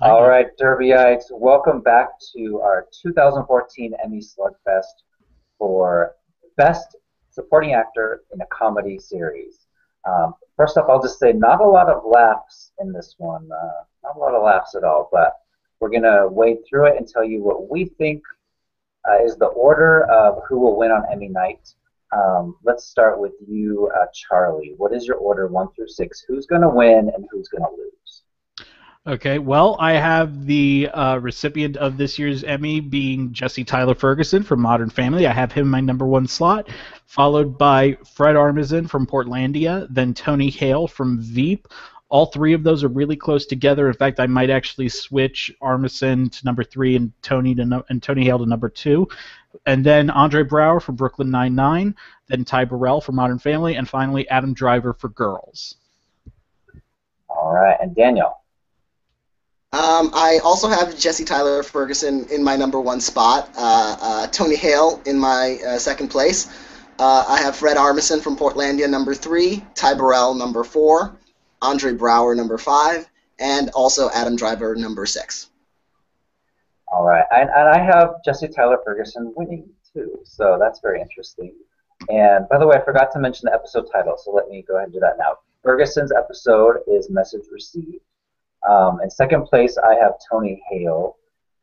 All right, Derbyites, welcome back to our 2014 Emmy Slugfest for Best Supporting Actor in a Comedy Series. First off, I'll just say not a lot of laughs in this one, not a lot of laughs at all, but we're going to wade through it and tell you what we think is the order of who will win on Emmy night. Let's start with you, Charlie. What is your order 1 through 6? Who's going to win and who's going to lose? Okay, well, I have the recipient of this year's Emmy being Jesse Tyler Ferguson from Modern Family. I have him in my number 1 slot, followed by Fred Armisen from Portlandia, then Tony Hale from Veep. All three of those are really close together. In fact, I might actually switch Armisen to number 3 and Tony Hale to number 2. And then Andre Braugher from Brooklyn Nine-Nine, then Ty Burrell for Modern Family, and finally Adam Driver for Girls. All right, and Daniel? I also have Jesse Tyler Ferguson in my number 1 spot, Tony Hale in my second place. I have Fred Armisen from Portlandia number 3, Ty Burrell number 4, Andre Braugher number 5, and also Adam Driver number 6. All right, and I have Jesse Tyler Ferguson winning too, so that's very interesting. And by the way, I forgot to mention the episode title, so let me go ahead and do that now. Ferguson's episode is Message Received. In second place, I have Tony Hale,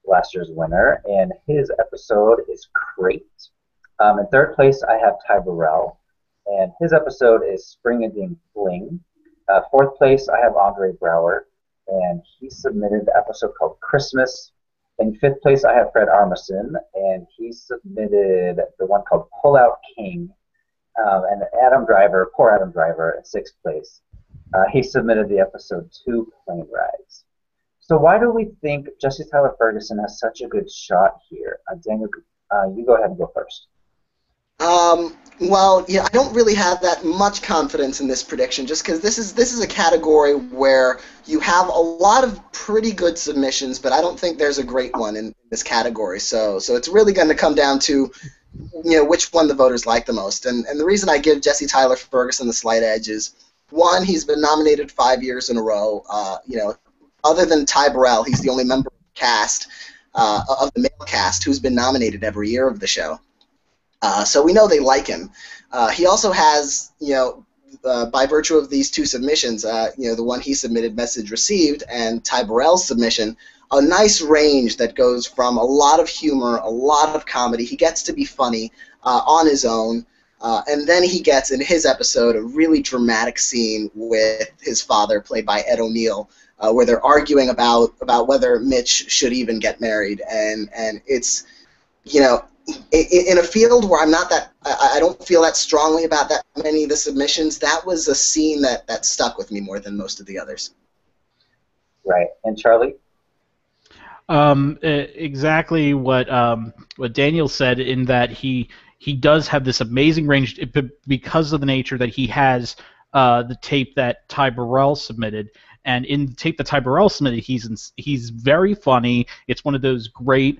last year's winner, and his episode is Crate. In third place, I have Ty Burrell, and his episode is Spring and Ding Fling. Fourth place, I have Andre Braugher, and he submitted the episode called Christmas. In fifth place, I have Fred Armisen, and he submitted the one called Pull Out King. And Adam Driver, poor Adam Driver, in sixth place. He submitted the episode 2 Plane Rides. So why do we think Jesse Tyler Ferguson has such a good shot here? Daniel, you go ahead and go first. Well, yeah, I don't really have that much confidence in this prediction, just because this is a category where you have a lot of pretty good submissions, but I don't think there's a great one in this category. So it's really going to come down to which one the voters like the most. And the reason I give Jesse Tyler Ferguson the slight edge is, one, he's been nominated 5 years in a row. Other than Ty Burrell, he's the only member of the cast, of the male cast, who's been nominated every year of the show. So we know they like him. He also has, by virtue of these 2 submissions, the one he submitted, Message Received, and Ty Burrell's submission, a nice range that goes from a lot of humor, a lot of comedy. He gets to be funny on his own. And then he gets, in his episode, a really dramatic scene with his father, played by Ed O'Neill, where they're arguing about whether Mitch should even get married. And it's, in a field where I don't feel that strongly about that many of the submissions, that was a scene that stuck with me more than most of the others. Right. And Charlie? Exactly what Daniel said, in that he does have this amazing range because of the nature that he has the tape that Ty Burrell submitted. And in the tape that Ty Burrell submitted, he's very funny. It's one of those great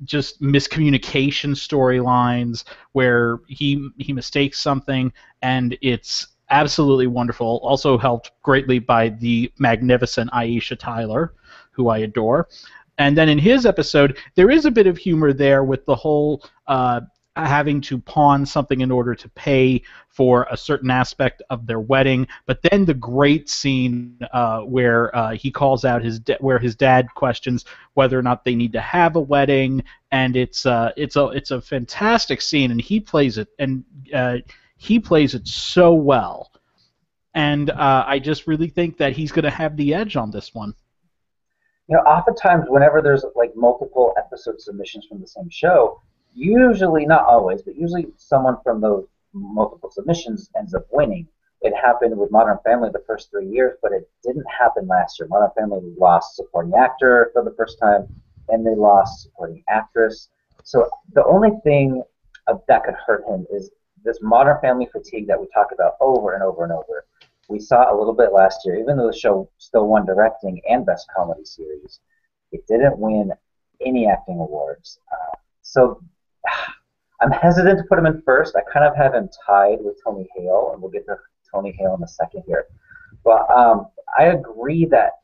just miscommunication storylines where he mistakes something, and it's absolutely wonderful. Also helped greatly by the magnificent Aisha Tyler, who I adore. And then in his episode, there is a bit of humor there with the whole having to pawn something in order to pay for a certain aspect of their wedding. But then the great scene where he calls out where his dad questions whether or not they need to have a wedding, and it's a fantastic scene, and he plays it so well. And I just really think that he's going to have the edge on this one. Oftentimes whenever there's like multiple episode submissions from the same show, usually, not always, but usually someone from those multiple submissions ends up winning. It happened with Modern Family the first 3 years, but it didn't happen last year. Modern Family lost supporting actor for the first time, and they lost supporting actress. So the only thing that could hurt him is this Modern Family fatigue that we talk about over and over and over. We saw a little bit last year, even though the show still won directing and Best Comedy Series, it didn't win any acting awards. So I'm hesitant to put him in first. I kind of have him tied with Tony Hale, and we'll get to Tony Hale in a second here. But I agree that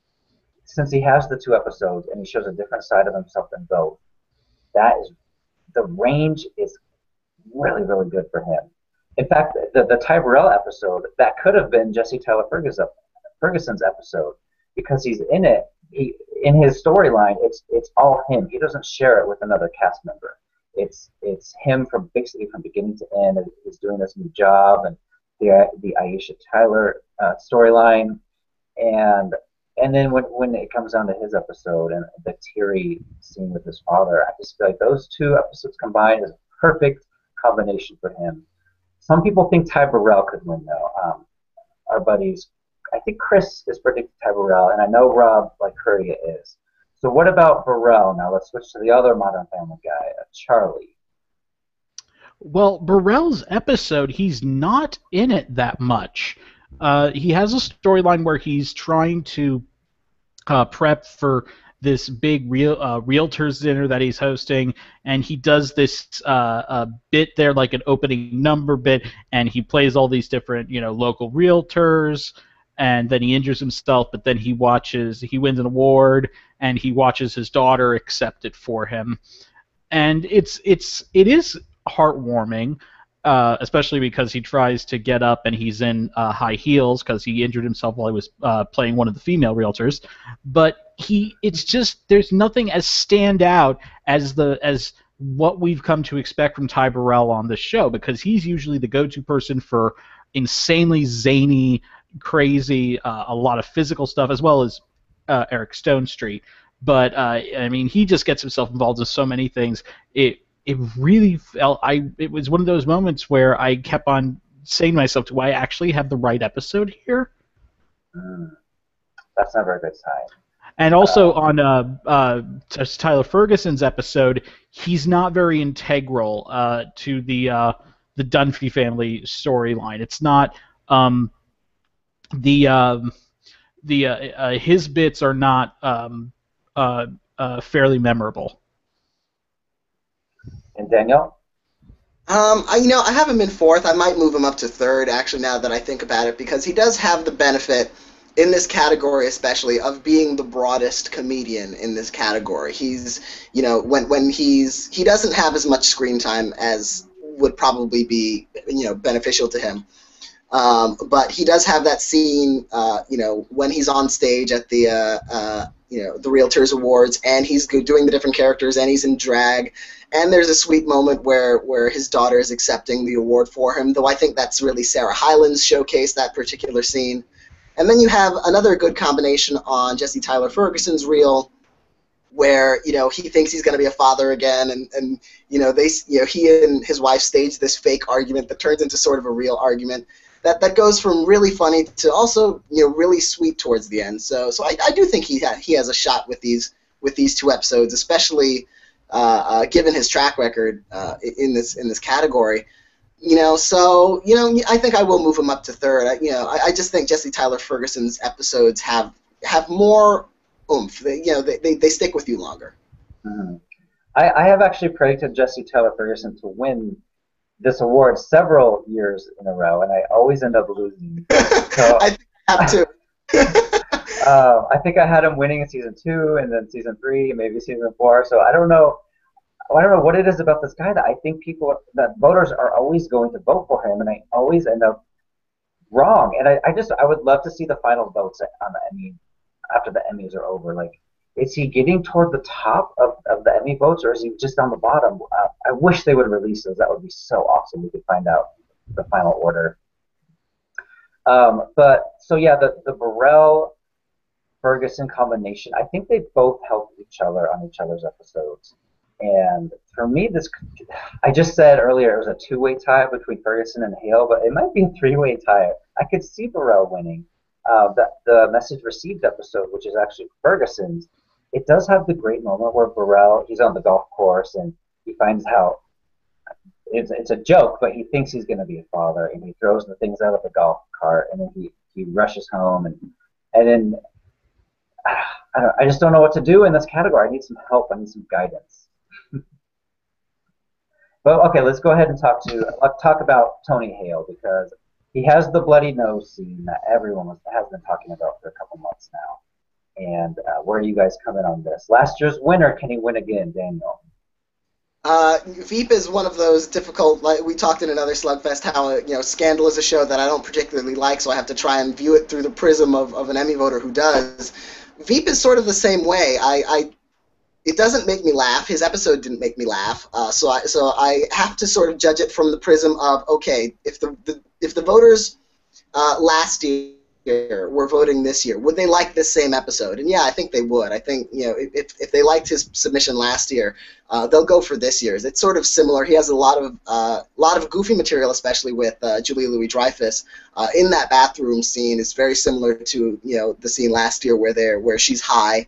since he has the 2 episodes and he shows a different side of himself in both, the range is really, really good for him. In fact, the Ty Burrell episode, that could have been Jesse Tyler Ferguson's episode, because he's in it. In his storyline, it's all him. He doesn't share it with another cast member. It's him from basically from beginning to end. He's doing this new job, and the Aisha Tyler storyline, and then when it comes down to his episode and the teary scene with his father, I just feel like those 2 episodes combined is a perfect combination for him. Some people think Ty Burrell could win, though. Our buddies, I think Chris is predicting Ty Burrell, and I know Rob Lycuria is. So what about Burrell? Now let's switch to the other Modern Family guy, Charlie. Well, Burrell's episode, he's not in it that much. He has a storyline where he's trying to prep for this big realtors dinner that he's hosting, and he does this bit there, like an opening number bit, and he plays all these different, local realtors, and then he injures himself, but then he wins an award, and he watches his daughter accept it for him, and it is heartwarming. Especially because he tries to get up and he's in high heels because he injured himself while he was playing one of the female realtors. But it's just, there's nothing as stand out as what we've come to expect from Ty Burrell on this show, because he's usually the go-to person for insanely zany, crazy, a lot of physical stuff, as well as Eric Stone Street. But he just gets himself involved in so many things. It really felt, it was one of those moments where I kept on saying to myself, do I actually have the right episode here? That's never a good sign. And also on Tyler Ferguson's episode, he's not very integral to the Dunphy family storyline. It's not his bits are not fairly memorable. And Danielle? I have him in 4th. I might move him up to 3rd, actually, now that I think about it, because he does have the benefit, in this category especially, of being the broadest comedian in this category. He's, he doesn't have as much screen time as would probably be, beneficial to him. But he does have that scene, when he's on stage at the Realtors Awards, and he's doing the different characters, and he's in drag. And there's a sweet moment where his daughter is accepting the award for him, though I think that's really Sarah Hyland's showcase, that particular scene. And then you have another good combination on Jesse Tyler Ferguson's reel, where he thinks he's going to be a father again, and he and his wife stage this fake argument that turns into sort of a real argument. That goes from really funny to also really sweet towards the end. So I do think he has a shot with these 2 episodes, especially given his track record in this category. I think I will move him up to 3rd. I just think Jesse Tyler Ferguson's episodes have more oomph. They stick with you longer. Mm-hmm. I have actually predicted Jesse Tyler Ferguson to win this award several years in a row, and I always end up losing. So, I think I have too. I think I had him winning in season 2, and then season 3, and maybe season 4. So I don't know what it is about this guy that I think that voters are always going to vote for him, and I always end up wrong. And I would love to see the final votes on the Emmy after the Emmys are over. Like, is he getting toward the top of the Emmy votes, or is he just on the bottom? I wish they would release those. That would be so awesome. We could find out the final order. The Burrell Ferguson combination, I think they both help each other on each other's episodes. And for me, I just said earlier it was a 2-way tie between Ferguson and Hale, but it might be a 3-way tie. I could see Burrell winning. The Message Received episode, which is actually Ferguson's, it does have the great moment where Burrell, he's on the golf course and he finds out it's a joke, but he thinks he's going to be a father, and he throws the things out of the golf cart, and then he rushes home, and then I just don't know what to do in this category. I need some help. I need some guidance. But okay, let's go ahead and talk about Tony Hale, because he has the bloody nose scene that everyone has been talking about for a couple months now. And where do you guys come in on this? Last year's winner, can he win again, Daniel? Veep is one of those difficult, like we talked in another Slugfest, how Scandal is a show that I don't particularly like, so I have to try and view it through the prism of an Emmy voter who does. Veep is sort of the same way. It doesn't make me laugh. His episode didn't make me laugh, so I have to sort of judge it from the prism of, okay, if the voters last year were voting this year, would they like this same episode? And yeah, I think they would. I think if they liked his submission last year, they'll go for this year's. It's sort of similar. He has a lot of goofy material, especially with Julia Louis-Dreyfus. In that bathroom scene is very similar to the scene last year where she's high,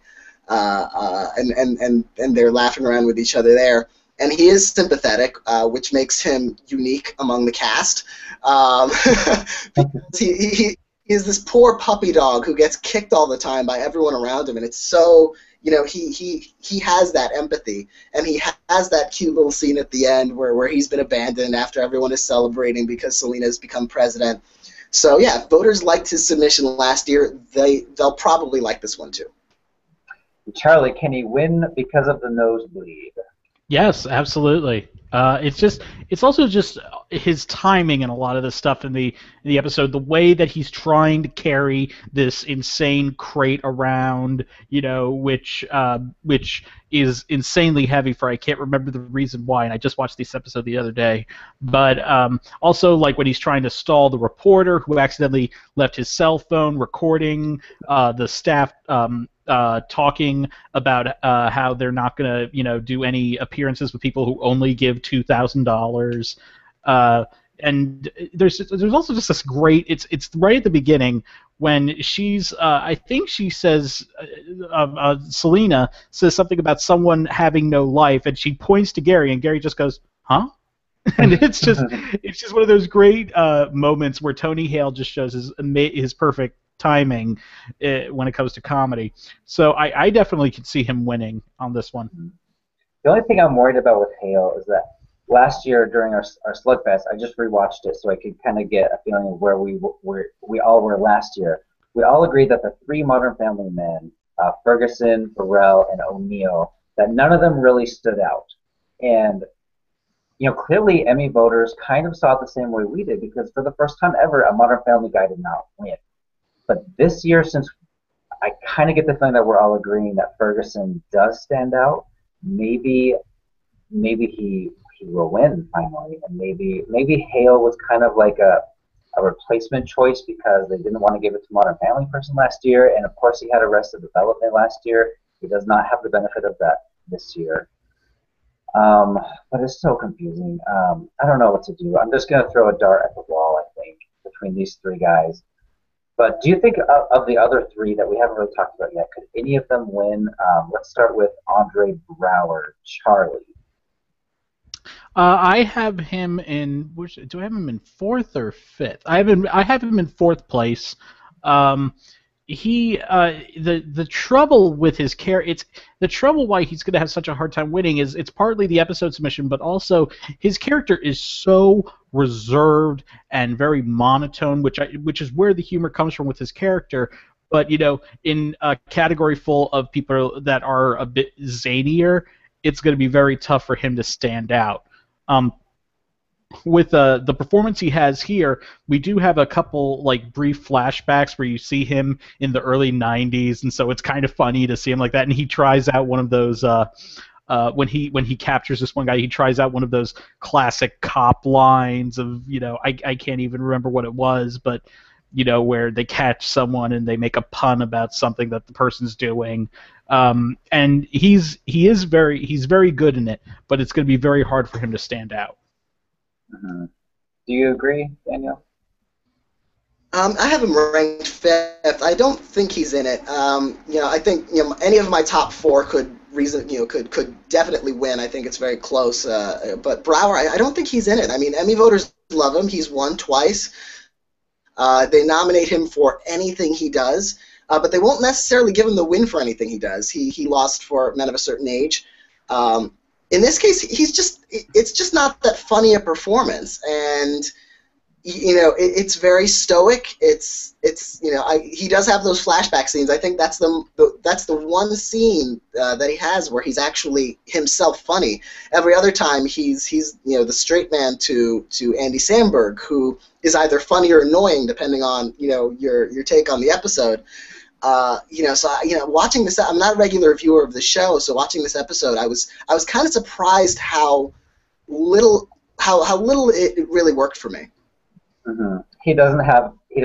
and they're laughing around with each other there. And he is sympathetic, which makes him unique among the cast. Because he is this poor puppy dog who gets kicked all the time by everyone around him, and it's so, he has that empathy, and he has that cute little scene at the end where he's been abandoned after everyone is celebrating because Selena has become president. So yeah, if voters liked his submission last year, they'll probably like this one too. Charlie, can he win because of the nosebleed? Yes, absolutely. It's also just his timing and a lot of the stuff in the episode, the way that he's trying to carry this insane crate around, which is insanely heavy for, I can't remember the reason why, and I just watched this episode the other day. But also, like when he's trying to stall the reporter who accidentally left his cell phone recording the staff talking about how they're not going to, do any appearances with people who only give $2,000. And there's also just this great. It's right at the beginning when she's. I think she says, Selena says something about someone having no life, and she points to Gary, and Gary just goes, "Huh?" And it's just one of those great moments where Tony Hale just shows his perfect timing when it comes to comedy. So I definitely could see him winning on this one. The only thing I'm worried about with Hale is that last year during our Slugfest, I just rewatched it so I could kind of get a feeling of where we all were last year. We all agreed that the three Modern Family men, Ferguson, Burrell, and O'Neill, that none of them really stood out. And clearly Emmy voters kind of saw it the same way we did, because for the first time ever, a Modern Family guy did not win. But this year, since I kind of get the feeling that we're all agreeing that Ferguson does stand out, maybe he will win finally, and maybe Hale was kind of like a replacement choice because they didn't want to give it to Modern Family person last year, and of course he had Arrested Development last year. He does not have the benefit of that this year. But it's so confusing. I don't know what to do. I'm just going to throw a dart at the wall, I think, between these three guys. But do you think of the other three that we haven't really talked about yet, could any of them win? Let's start with Andre Braugher, Charlie. I have him in. Do I have him in fourth or fifth? I have him in fourth place. The trouble with his character, the trouble why he's going to have such a hard time winning is it's partly the episode submission, but also his character is so reserved and very monotone, which is where the humor comes from with his character. But in a category full of people that are a bit zanier, it's going to be very tough for him to stand out. With the performance he has here, we do have a couple brief flashbacks where you see him in the early 90s, and so it's kind of funny to see him like that. And he tries out one of those when he captures this one guy, he tries out one of those classic cop lines of I can't even remember what it was, but where they catch someone and they make a pun about something that the person's doing. And he's very good in it, but it's going to be very hard for him to stand out. Mm-hmm. Do you agree, Daniel? I have him ranked fifth. I don't think he's in it. I think any of my top four could definitely win. I think it's very close. But Braugher, I don't think he's in it. I mean, Emmy voters love him. He's won twice. They nominate him for anything he does, but they won't necessarily give him the win for anything he does. He lost for Men of a Certain Age. In this case, it's just not that funny a performance, and it's very stoic. He does have those flashback scenes. I think that's the one scene that he has where he's actually himself funny. Every other time he's the straight man to Andy Samberg, who is either funny or annoying depending on your take on the episode. Watching this, I'm not a regular viewer of the show, so watching this episode, I was kind of surprised how little it really worked for me. Mm-hmm. He does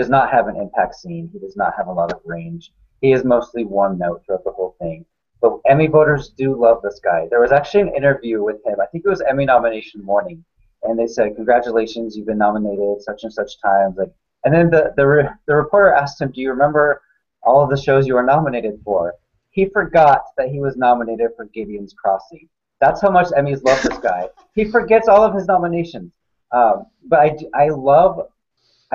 not have an impact scene. He does not have a lot of range. He is mostly one note throughout the whole thing. But Emmy voters do love this guy. There was actually an interview with him. I think it was Emmy nomination morning, and they said, "Congratulations, you've been nominated such and such times." And then the reporter asked him, "Do you remember all of the shows you were nominated for?" He forgot that he was nominated for Gideon's Crossing. That's how much Emmys love this guy. He forgets all of his nominations. But I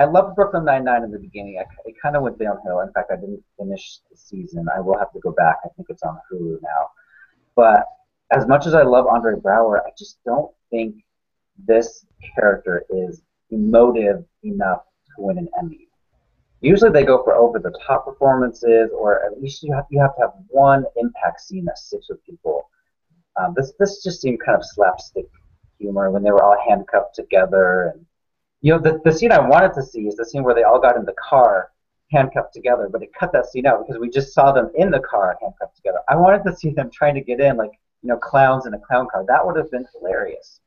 loved Brooklyn Nine-Nine in the beginning. It kind of went downhill. In fact, I didn't finish the season. I will have to go back. I think it's on Hulu now. But as much as I love Andre Braugher, I just don't think this character is emotive enough to win an Emmy. Usually they go for over-the-top performances, or at least you have to have one impact scene that sticks with people. This just seemed kind of slapstick humor when they were all handcuffed together, and the scene I wanted to see is the scene where they all got in the car handcuffed together, but it cut that scene out because we just saw them in the car handcuffed together. I wanted to see them trying to get in like clowns in a clown car. That would have been hilarious.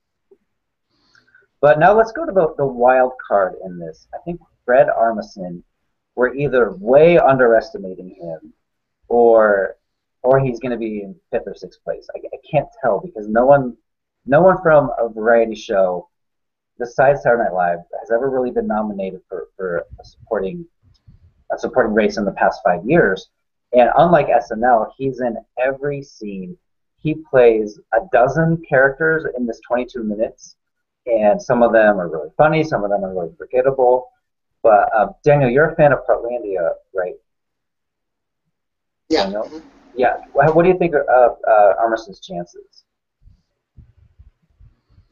But now let's go to the wild card in this. I think Fred Armisen, we're either way underestimating him or he's going to be in 5th or 6th place. I can't tell because no one from a variety show besides Saturday Night Live has ever really been nominated for a supporting race in the past 5 years. And unlike SNL, he's in every scene. He plays a dozen characters in this 22 minutes, and some of them are really funny, some of them are really forgettable. But Daniel, you're a fan of Portlandia, right? Yeah. Daniel? Yeah. What do you think of Armisen's chances?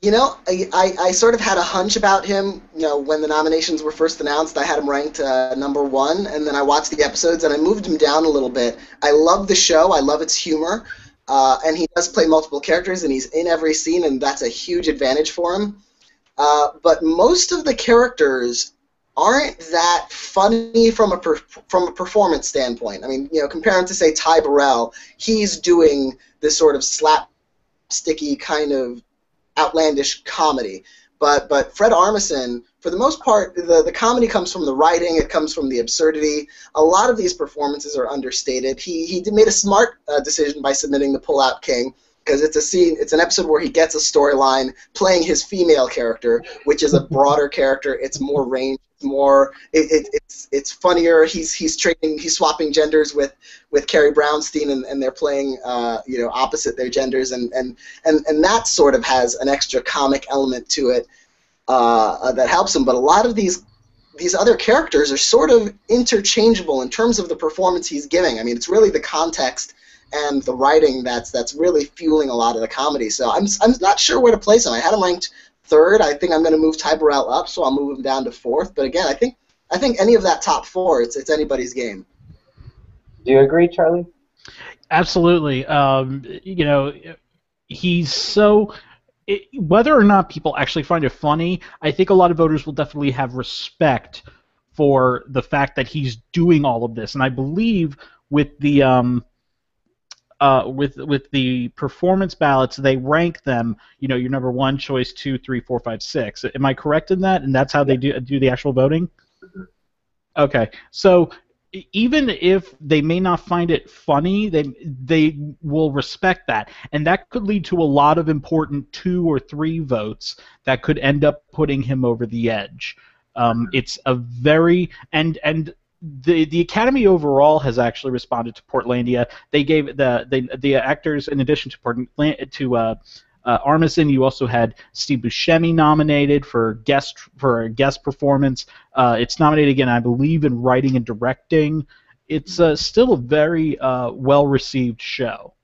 I sort of had a hunch about him, when the nominations were first announced. I had him ranked number 1, and then I watched the episodes, and I moved him down a little bit. I love the show. I love its humor, and he does play multiple characters, and he's in every scene, and that's a huge advantage for him. But most of the characters aren't that funny from a performance standpoint. I mean, compare him to, say, Ty Burrell. He's doing this sort of slapsticky kind of outlandish comedy, but Fred Armisen, for the most part, the comedy comes from the writing. It comes from the absurdity. A lot of these performances are understated. He made a smart decision by submitting the Pull-Out King, because it's an episode where he gets a storyline playing his female character, which is a broader character. It's more range. It's funnier. He's swapping genders with Carrie Brownstein, and they're playing opposite their genders, and that sort of has an extra comic element to it that helps him. But a lot of these other characters are sort of interchangeable in terms of the performance he's giving. I mean, it's really the context and the writing that's really fueling a lot of the comedy. So I'm not sure where to place him. I had him ranked 3rd. I think I'm going to move Ty Burrell up, so I'll move him down to 4th. But again, I think any of that top 4, it's anybody's game. Do you agree, Charlie? Absolutely. He's so. Whether or not people actually find it funny, I think a lot of voters will definitely have respect for the fact that he's doing all of this, and I believe with the with the performance ballots, they rank them. Your number 1 choice, 2, 3, 4, 5, 6. Am I correct in that? And that's how they do the actual voting? Okay, so even if they may not find it funny, they will respect that, and that could lead to a lot of important 2 or 3 votes that could end up putting him over the edge. It's a very and the Academy overall has actually responded to Portlandia. They gave the actors, in addition to Armisen, you also had Steve Buscemi nominated for a guest performance. It's nominated again, I believe, in writing and directing. It's still a very well-received show.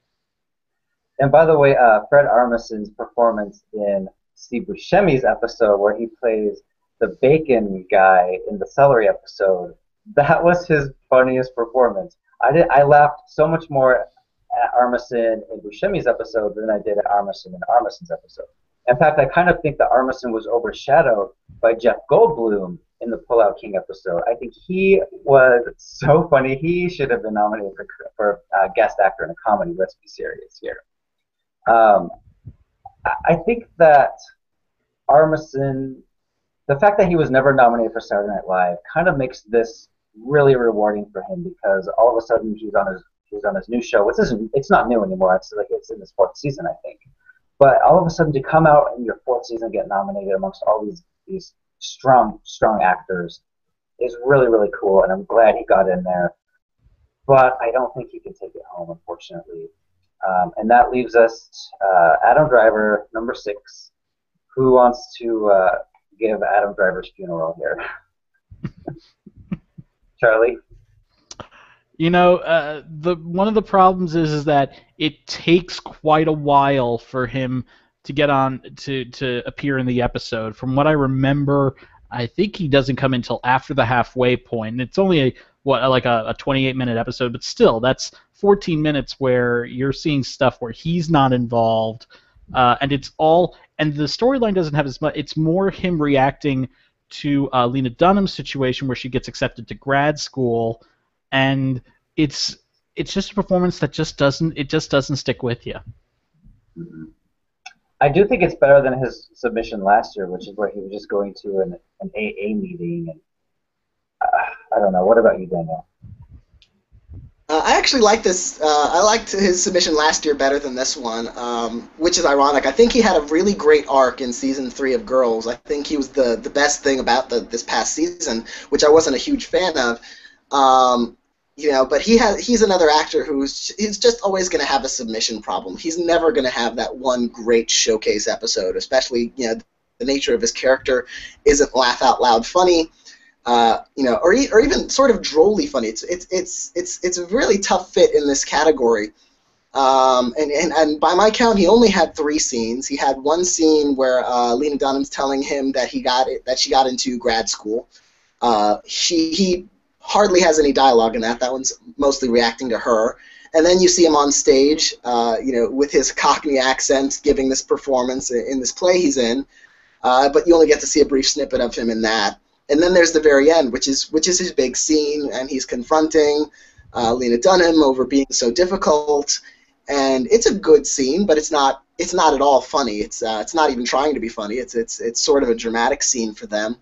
And by the way, Fred Armisen's performance in Steve Buscemi's episode, where he plays the bacon guy in the celery episode, that was his funniest performance. I laughed so much more at Armisen in Buscemi's episode than I did at Armisen in Armisen's episode. In fact, I kind of think that Armisen was overshadowed by Jeff Goldblum in the Pull-Out King episode. I think he was so funny. He should have been nominated for guest actor in a comedy. Let's be serious here. I think that Armisen, the fact that he was never nominated for Saturday Night Live, kind of makes this really rewarding for him, because all of a sudden he's on his new show. It's not new anymore. It's in his 4th season, I think. But all of a sudden to come out in your 4th season and get nominated amongst all these strong actors is really, really cool, and I'm glad he got in there. But I don't think he can take it home, unfortunately. And that leaves us Adam Driver, number 6. Who wants to give Adam Driver's funeral here? Charlie? You know, one of the problems is that it takes quite a while for him to get on to appear in the episode. From what I remember, I think he doesn't come until after the halfway point. And it's only a 28-minute episode, but still, that's 14 minutes where you're seeing stuff where he's not involved, and the storyline doesn't have as much. It's more him reacting to Lena Dunham's situation where she gets accepted to grad school, and it's just a performance that just doesn't stick with you. Mm-hmm. I do think it's better than his submission last year, which is where he was just going to an AA meeting. And I don't know. What about you, Daniel? I actually like this. I liked his submission last year better than this one, which is ironic. I think he had a really great arc in season 3 of Girls. I think he was the best thing about this past season, which I wasn't a huge fan of. But he's another actor he's just always going to have a submission problem. He's never going to have that one great showcase episode, especially the nature of his character isn't laugh out loud funny. Or even sort of drolly funny. It's a really tough fit in this category. And by my count, he only had 3 scenes. He had one scene where Lena Dunham's telling him that she got into grad school. He hardly has any dialogue in that. That one's mostly reacting to her. And then you see him on stage, with his Cockney accent, giving this performance in this play he's in. But you only get to see a brief snippet of him in that. And then there's the very end, which is his big scene, and he's confronting Lena Dunham over being so difficult. And it's a good scene, but it's not at all funny. It's not even trying to be funny. It's sort of a dramatic scene for them.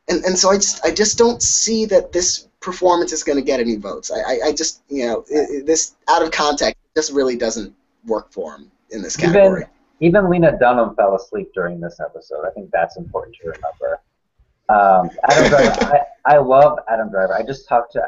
And so I just don't see that this performance is going to get any votes. I just this out of context just really doesn't work for him in this category. Even Lena Dunham fell asleep during this episode. I think that's important to remember. Adam Driver, I love Adam Driver. I just talked to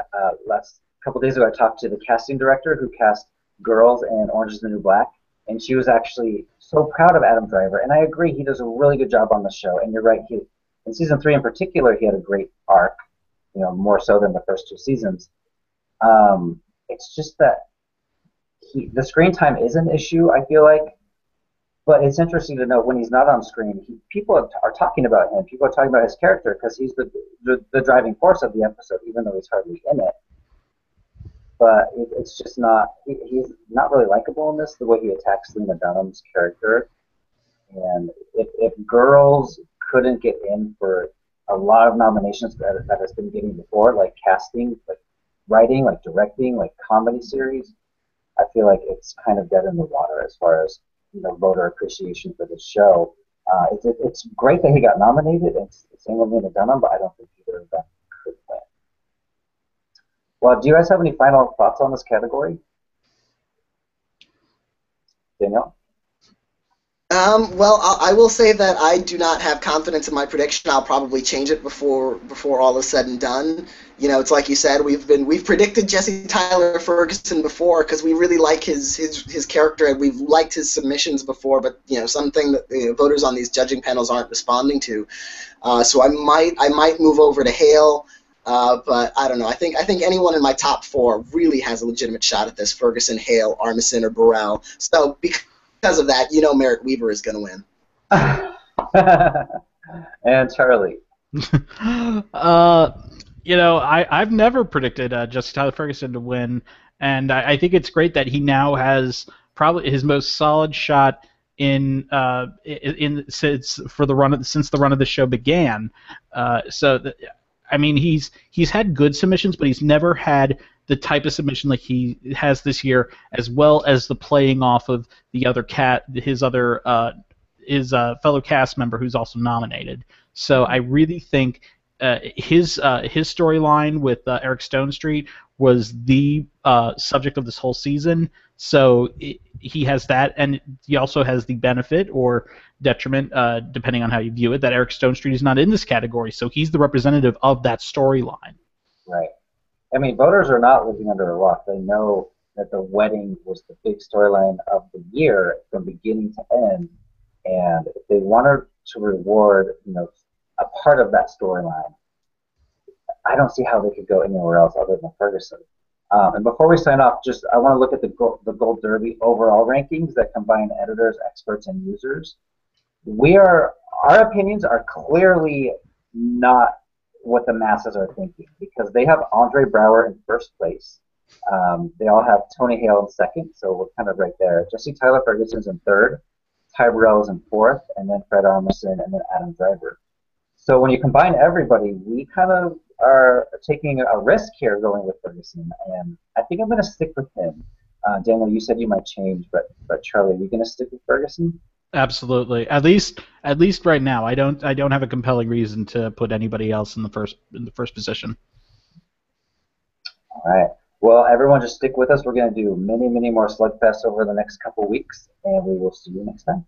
last couple days ago. I talked to the casting director who cast Girls and Orange Is the New Black, and she was actually so proud of Adam Driver. And I agree, he does a really good job on the show. And you're right, in season 3 in particular, he had a great arc, more so than the first 2 seasons. It's just that the screen time is an issue, I feel like. But it's interesting to note when he's not on screen, people are talking about him. People are talking about his character because he's the driving force of the episode, even though he's hardly in it. But it's just not. He's not really likable in this, the way he attacks Lena Dunham's character. And if Girls couldn't get in for a lot of nominations that has been getting before, like casting, like writing, like directing, like comedy series, I feel like it's kind of dead in the water as far as voter appreciation for this show. It's great that he got nominated, and same with Lena Dunham, but I don't think either of them could win. Well, do you guys have any final thoughts on this category? Daniel? Well, I will say that I do not have confidence in my prediction. I'll probably change it before all is said and done. It's like you said, we've predicted Jesse Tyler Ferguson before because we really like his character, and we've liked his submissions before. But something that voters on these judging panels aren't responding to. So I might move over to Hale. But I don't know. I think anyone in my top 4 really has a legitimate shot at this: Ferguson, Hale, Armisen, or Burrell. So because of that, Merritt Weaver is going to win. And Charlie. I've never predicted Jesse Tyler Ferguson to win, and I think it's great that he now has probably his most solid shot in since the run of the show began. I mean, he's had good submissions, but he's never had the type of submission like he has this year, as well as the playing off of the other his fellow cast member who's also nominated. So I really think his storyline with Eric Stonestreet was the subject of this whole season. So he has that, and he also has the benefit or detriment, depending on how you view it, that Eric Stonestreet is not in this category. So he's the representative of that storyline. Right. I mean, voters are not living under a rock. They know that the wedding was the big storyline of the year from beginning to end, and if they wanted to reward, a part of that storyline, I don't see how they could go anywhere else other than Ferguson. And before we sign off, I want to look at the Gold Derby overall rankings that combine editors, experts, and users. Our opinions are clearly not what the masses are thinking, because they have Andre Braugher in first place. They all have Tony Hale in second, so we're kind of right there. Jesse Tyler Ferguson's in third, Ty Burrell is in fourth, and then Fred Armisen, and then Adam Driver. So when you combine everybody, we kind of are taking a risk here going with Ferguson, and I think I'm going to stick with him. Daniel, you said you might change, but Charlie, are you going to stick with Ferguson? Absolutely. At least right now, I don't have a compelling reason to put anybody else in the first position. All right. Well, everyone, just stick with us. We're going to do many more Slugfests over the next couple weeks, and we will see you next time.